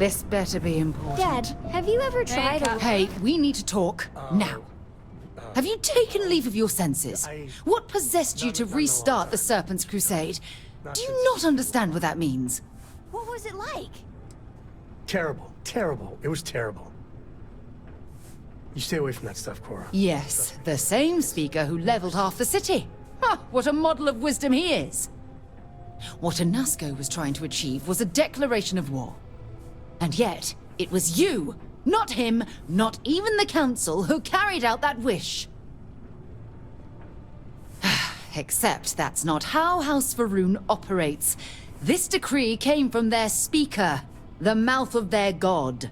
This better be important. Dad, have you ever tried a... Hey, we need to talk now. Have you taken leave of your senses? What possessed you to restart the Serpent's Crusade? Do you not understand what that means? What was it like? Terrible. Terrible. It was terrible. You stay away from that stuff, Cora. Yes, the same speaker who leveled half the city. Ha! What a model of wisdom he is! What Anasco was trying to achieve was a declaration of war. And yet, it was you, not him, not even the Council, who carried out that wish. Except that's not how House Va'ruun operates. This decree came from their speaker, the mouth of their god.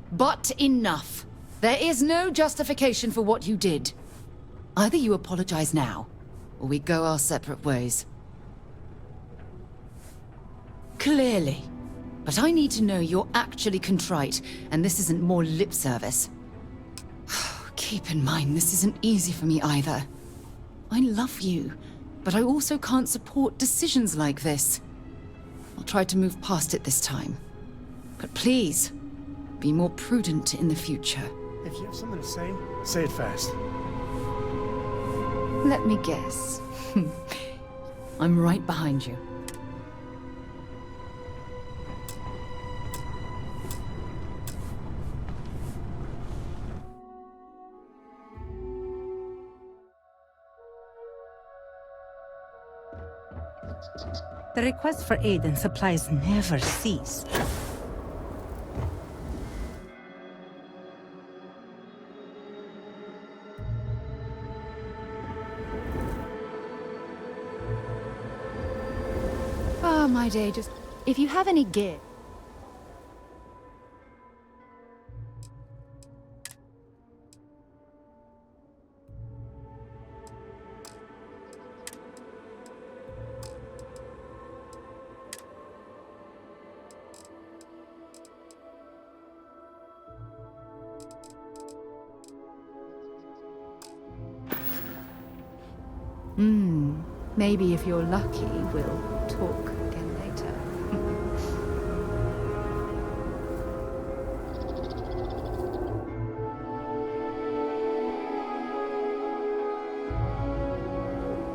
But enough. There is no justification for what you did. Either you apologize now, or we go our separate ways. Clearly. But I need to know you're actually contrite, and this isn't more lip service. Keep in mind, this isn't easy for me either. I love you, but I also can't support decisions like this. I'll try to move past it this time. But please, be more prudent in the future. If you have something to say it fast. Let me guess. I'm right behind you. The requests for aid and supplies never cease. Oh, my day, just... If you have any gear... Maybe if you're lucky, we'll talk again later.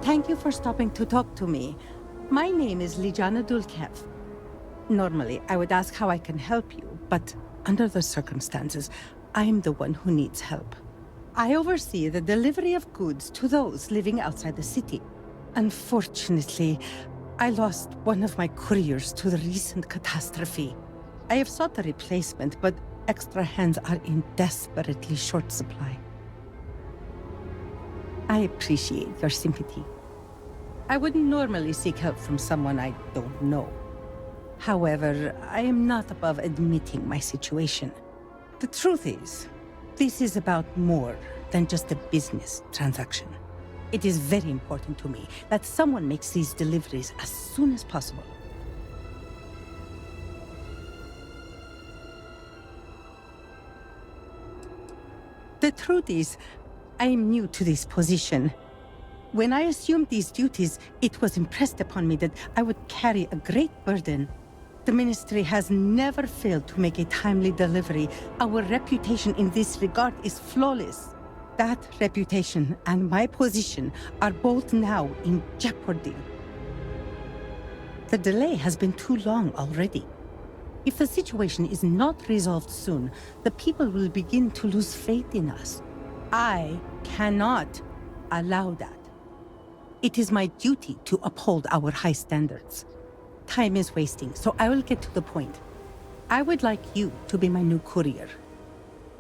Thank you for stopping to talk to me. My name is Lijana Dul'kehf. Normally, I would ask how I can help you, but under the circumstances, I'm the one who needs help. I oversee the delivery of goods to those living outside the city. Unfortunately, I lost one of my couriers to the recent catastrophe. I have sought a replacement, but extra hands are in desperately short supply. I appreciate your sympathy. I wouldn't normally seek help from someone I don't know. However, I am not above admitting my situation. The truth is, this is about more than just a business transaction. It is very important to me that someone makes these deliveries as soon as possible. The truth is, I am new to this position. When I assumed these duties, it was impressed upon me that I would carry a great burden. The Ministry has never failed to make a timely delivery. Our reputation in this regard is flawless. That reputation and my position are both now in jeopardy. The delay has been too long already. If the situation is not resolved soon, the people will begin to lose faith in us. I cannot allow that. It is my duty to uphold our high standards. Time is wasting, so I will get to the point. I would like you to be my new courier.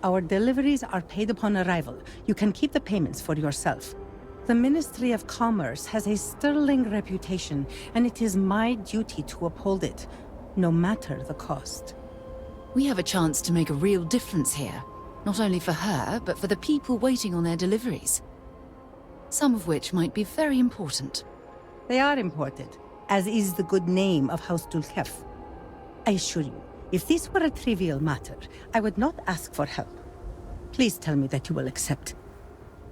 Our deliveries are paid upon arrival. You can keep the payments for yourself. The Ministry of Commerce has a sterling reputation, and it is my duty to uphold it, no matter the cost. We have a chance to make a real difference here. Not only for her, but for the people waiting on their deliveries. Some of which might be very important. They are important, as is the good name of House Dul'kehf. I assure you, if this were a trivial matter, I would not ask for help. Please tell me that you will accept.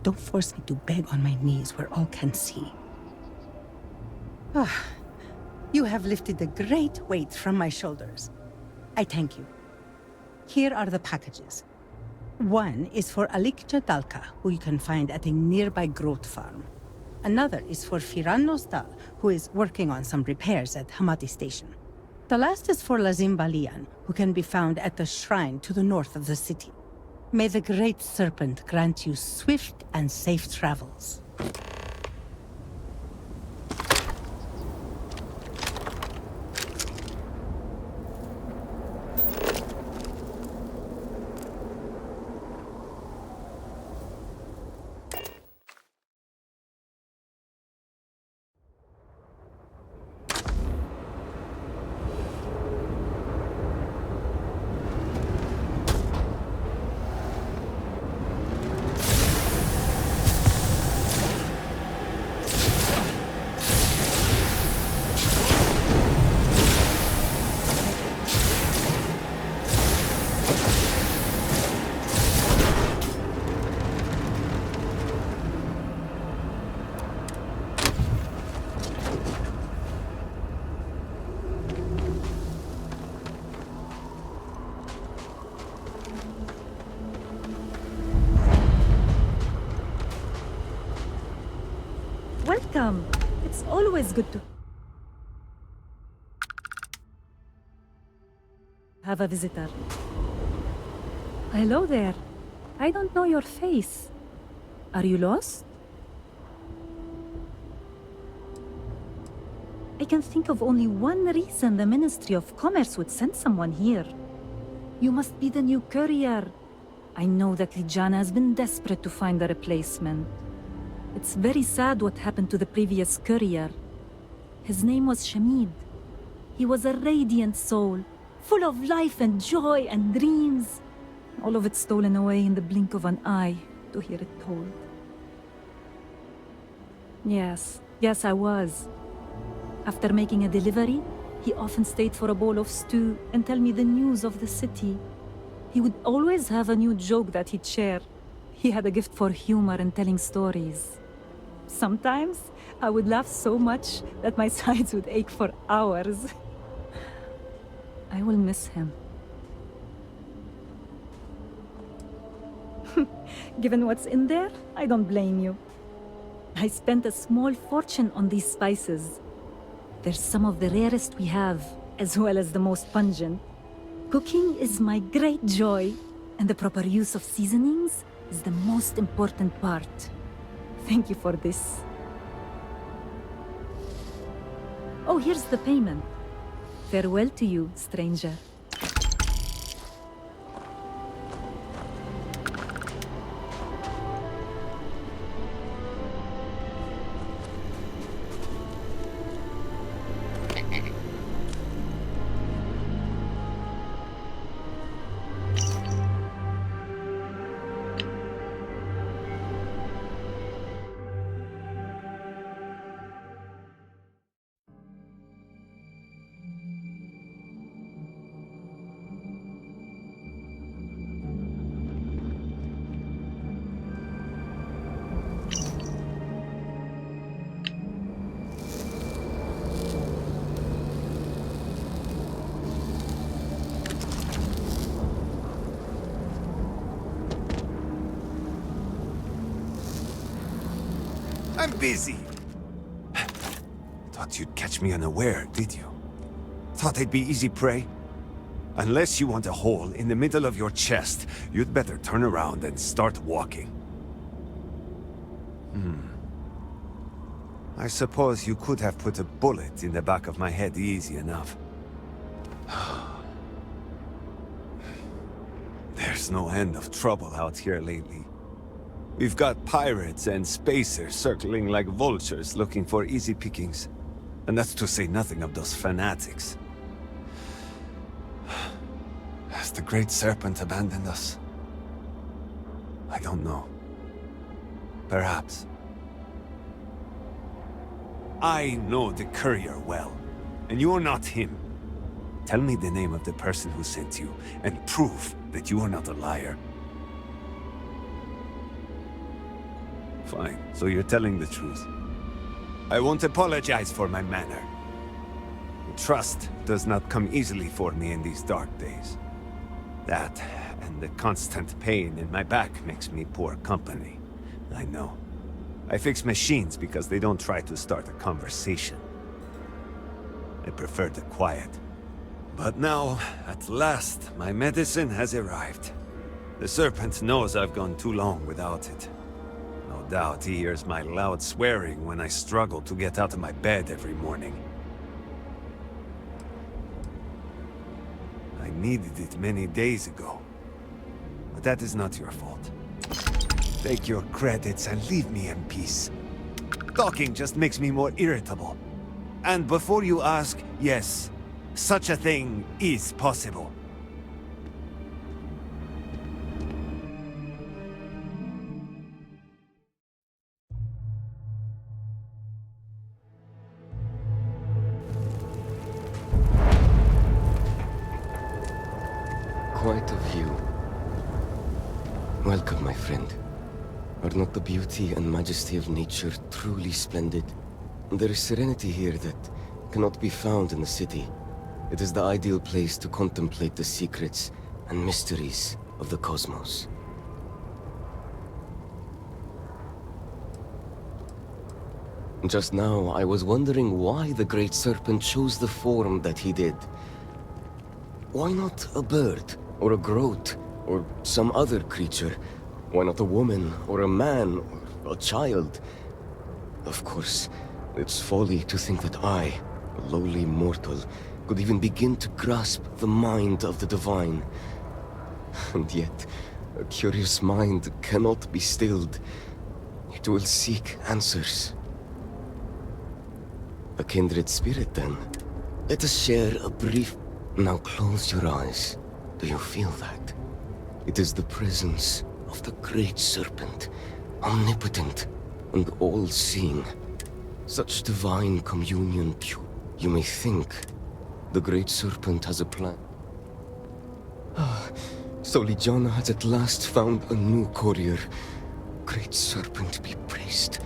Don't force me to beg on my knees where all can see. You have lifted a great weight from my shoulders. I thank you. Here are the packages. One is for Dul'kehf, who you can find at a nearby growth farm. Another is for Firan Nostal, who is working on some repairs at Hamati Station. The last is for Lijana, who can be found at the shrine to the north of the city. May the Great Serpent grant you swift and safe travels. Welcome. It's always good to have a visitor. Hello there. I don't know your face. Are you lost? I can think of only one reason the Ministry of Commerce would send someone here. You must be the new courier. I know that Lijana has been desperate to find a replacement. It's very sad what happened to the previous courier. His name was Shamid. He was a radiant soul, full of life and joy and dreams. All of it stolen away in the blink of an eye, to hear it told. Yes, I was. After making a delivery, he often stayed for a bowl of stew and tell me the news of the city. He would always have a new joke that he'd share. He had a gift for humor and telling stories. Sometimes, I would laugh so much that my sides would ache for hours. I will miss him. Given what's in there, I don't blame you. I spent a small fortune on these spices. They're some of the rarest we have, as well as the most pungent. Cooking is my great joy, and the proper use of seasonings is the most important part. Thank you for this. Oh, here's the payment. Farewell to you, stranger. I'm busy. Thought you'd catch me unaware, did you? Thought I'd be easy prey? Unless you want a hole in the middle of your chest, you'd better turn around and start walking. I suppose you could have put a bullet in the back of my head easy enough. There's no end of trouble out here lately. We've got pirates and spacers circling like vultures looking for easy pickings. And that's to say nothing of those fanatics. Has the Great Serpent abandoned us? I don't know. Perhaps. I know the Courier well, and you're not him. Tell me the name of the person who sent you, and prove that you are not a liar. Fine, so you're telling the truth. I won't apologize for my manner. Trust does not come easily for me in these dark days. That, and the constant pain in my back makes me poor company. I know. I fix machines because they don't try to start a conversation. I prefer the quiet. But now, at last, my medicine has arrived. The Serpent knows I've gone too long without it. No doubt he hears my loud swearing when I struggle to get out of my bed every morning. I needed it many days ago. But that is not your fault. Take your credits and leave me in peace. Talking just makes me more irritable. And before you ask, yes, such a thing is possible. Quite a view. Welcome, my friend. Are not the beauty and majesty of nature truly splendid? There is serenity here that cannot be found in the city. It is the ideal place to contemplate the secrets and mysteries of the cosmos. Just now, I was wondering why the Great Serpent chose the form that he did. Why not a bird, or a groat, or some other creature? Why not a woman, or a man, or a child? Of course, it's folly to think that I, a lowly mortal, could even begin to grasp the mind of the divine. And yet, a curious mind cannot be stilled. It will seek answers. A kindred spirit, then. Let us share a brief... Now close your eyes. Do you feel that? It is the presence of the Great Serpent, omnipotent and all-seeing. Such divine communion, you may think the Great Serpent has a plan. So Lijana has at last found a new courier. Great Serpent be praised.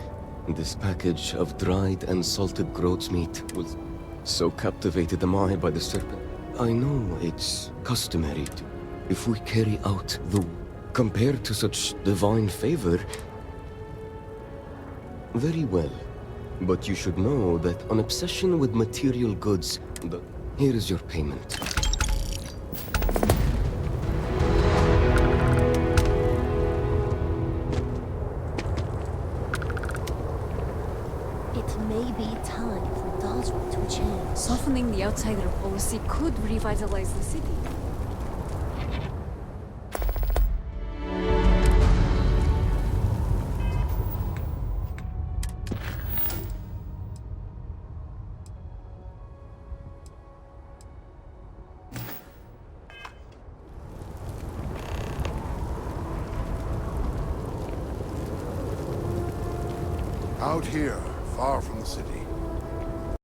This package of dried and salted groat's meat was... So captivated am I by the serpent. I know it's customary to... If we carry out the... Compared to such divine favor... Very well. But you should know that an obsession with material goods... Here is your payment. It may be time for Dul'kehf to change. Softening the outsider policy could revitalize the city. Out here, far from the city,